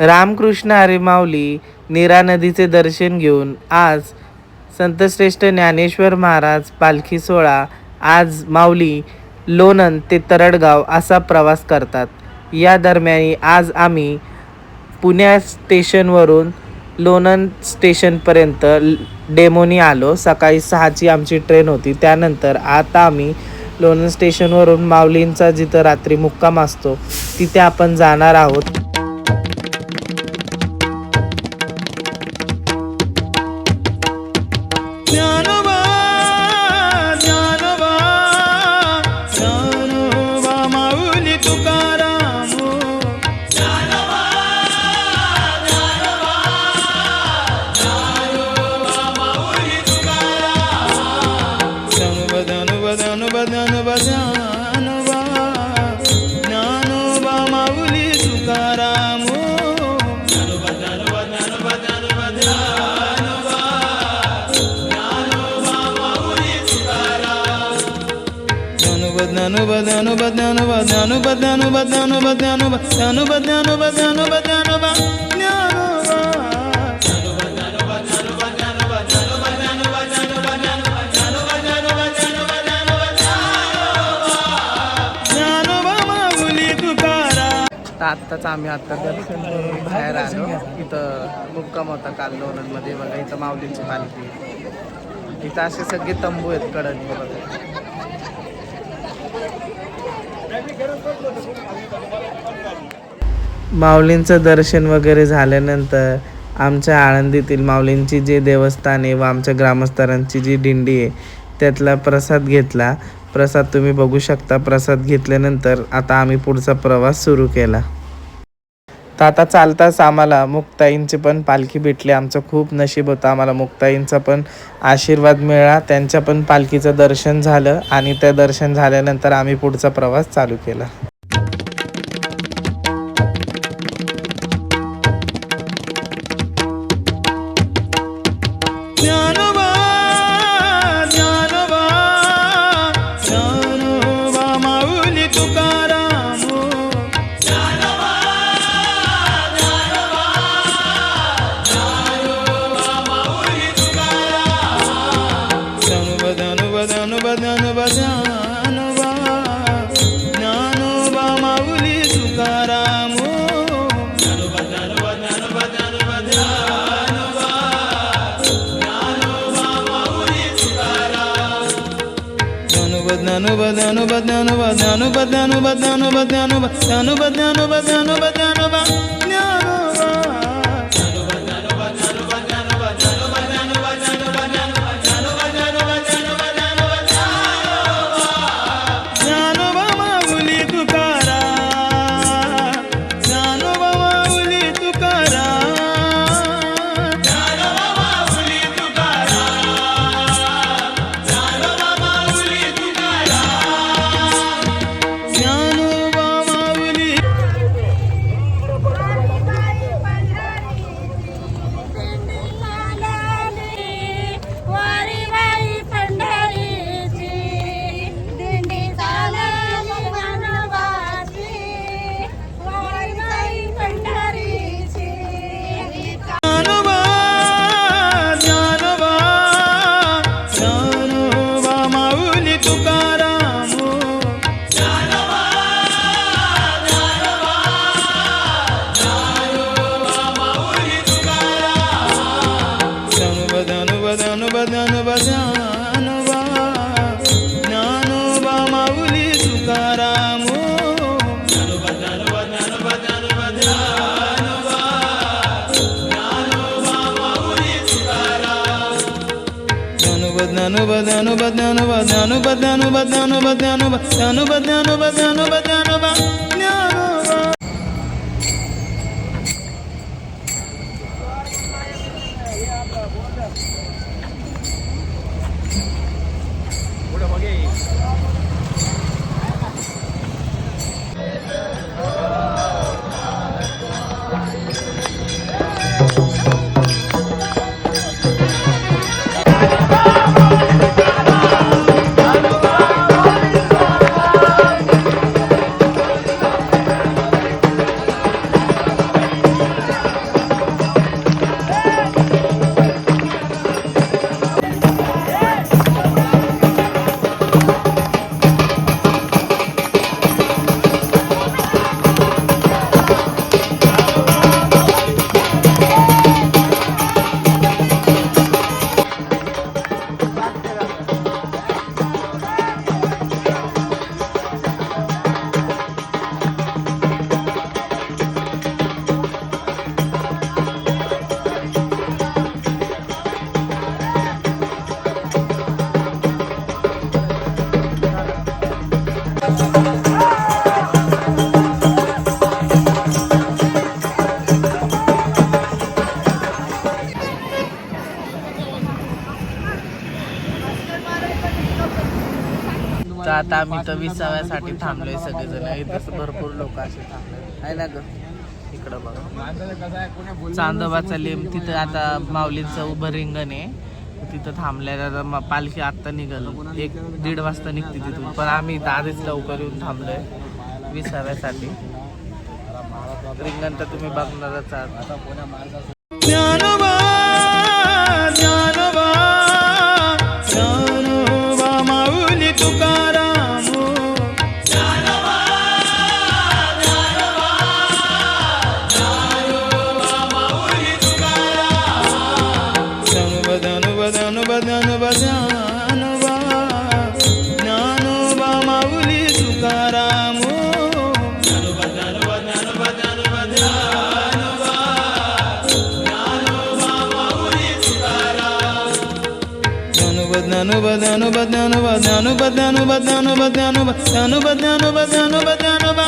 रामकृष्ण हरी माऊली नीरा नदीचे दर्शन घेऊन आज संतश्रेष्ठ ज्ञानेश्वर महाराज पालखी सोहळा आज माऊली लोणंद ते तरडगाव असा प्रवास करतात। या दरम्यान आज आम्ही पुणे स्टेशनवरून लोणंद स्टेशनपर्यंत डेमोनी आलो। सकाळी 6ची आमची ट्रेन होती। त्यानंतर आता आम्ही लोणंद स्टेशनवरून माऊलींचा जिथं रात्री मुक्काम असतो तिथे आपण जाणार आहोत। आत्ताच आम्ही दर्शन करून बाहेर आलो। इथं मुक्काम होता काल लोणंदमध्ये। बघा इथं माऊलींची पालखी, इथं असे सगळे तंबू आहेत कडनी बघा। माऊलींचं दर्शन वगैरे झाल्यानंतर आमच्या आळंदीतील माऊलींची जे देवस्थान आहे व आमच्या ग्रामस्थांची जी दिंडी आहे त्यातला प्रसाद घेतला। प्रसाद तुम्ही बघू शकता। प्रसाद घेतल्यानंतर आता आम्ही पुढचा प्रवास सुरू केला। तर आता चालताच आम्हाला मुक्ताईंची पण पालखी भेटली। आमचं खूप नशीब होतं, आम्हाला मुक्ताईंचा पण आशीर्वाद मिळाला। त्यांच्या पण पालखीचं दर्शन झालं आणि त्या दर्शन झाल्यानंतर आम्ही पुढचा प्रवास चालू केला। तर आता आम्ही तर 20व्यासाठी थांबलोय सगळेजण. इथं भरपूर लोक असे थांबले आहे ना ग. इकडं बघा चांदोबाचा लेम, तिथं आता माऊलींचं उभं रिंगण आहे, तिथं थांबल्या. आता पालखी आत्ता निघाल 1-1:30 वाजता निघते तिथून, पण आम्ही इथं आधीच लवकर येऊन थांबलोय 20व्यासाठी. रिंगण तर तुम्ही बघणारच आहात. ज्ञानोबा ज्ञानोबा ज्ञानोबा माऊली तुकाराम. ज्ञानोबा ज्ञानोबा ज्ञानोबा माऊली तुकाराम. ज्ञानोबा ज्ञानोबा ज्ञानोबा ज्ञानोबा ज्ञानोबा ज्ञानोबा माऊली तुकाराम. ज्ञानोबा ज्ञानोबा ज्ञानोबा ज्ञानोबा ज्ञानोबा ज्ञानोबा ज्ञानोबा ज्ञानोबा ज्ञानोबा ज्ञानोबा ज्ञानोबा ज्ञानोबा ज्ञानोबा ज्ञानोबा ज्ञानोबा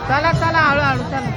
चला चला हळूहळू चला.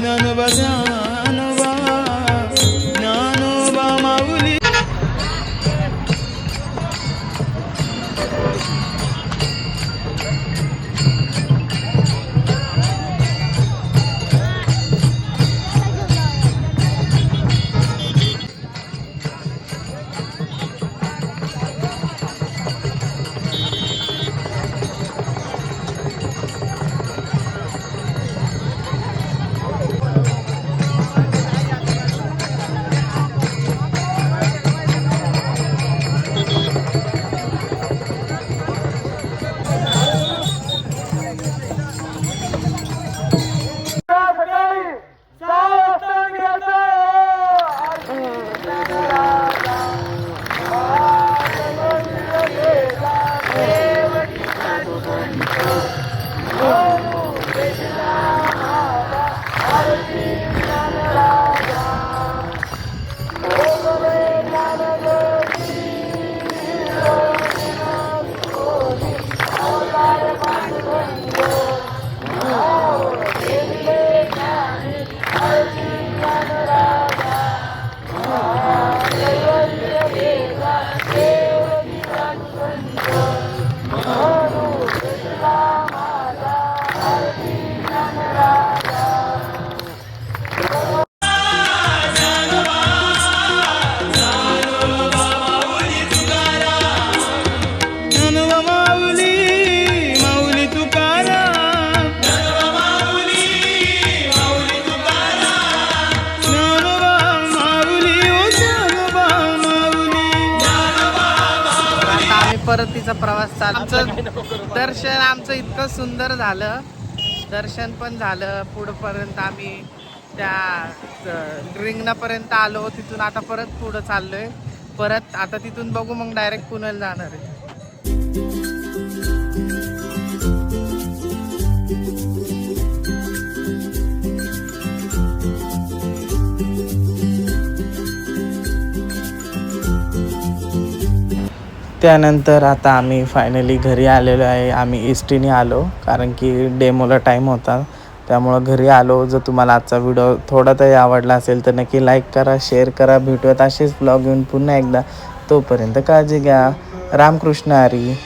ज्ञानोबा ज्ञानोबा ज्ञानोबा माऊली. परतीचा प्रवास चालू. दर्शन आमचं इतकं सुंदर झालं, दर्शन पण झालं. पुढपर्यंत आम्ही त्या रिंगणापर्यंत आलो, तिथून आता परत पुढं चाललोय. परत आता तिथून बघू, मग डायरेक्ट पुण्याला जाणार आहे. त्यानंतर आता आम्ही फायनली घरी आलेलो आहे. आम्ही एस टीने आलो, कारण की डेमोला टाईम होता, त्यामुळं घरी आलो. जर तुम्हाला आजचा व्हिडिओ थोडा तरी आवडला असेल तर नक्की लाईक करा, शेअर करा. भेटूयात असेच ब्लॉग घेऊन पुन्हा एकदा. तोपर्यंत काळजी घ्या. रामकृष्ण हरी.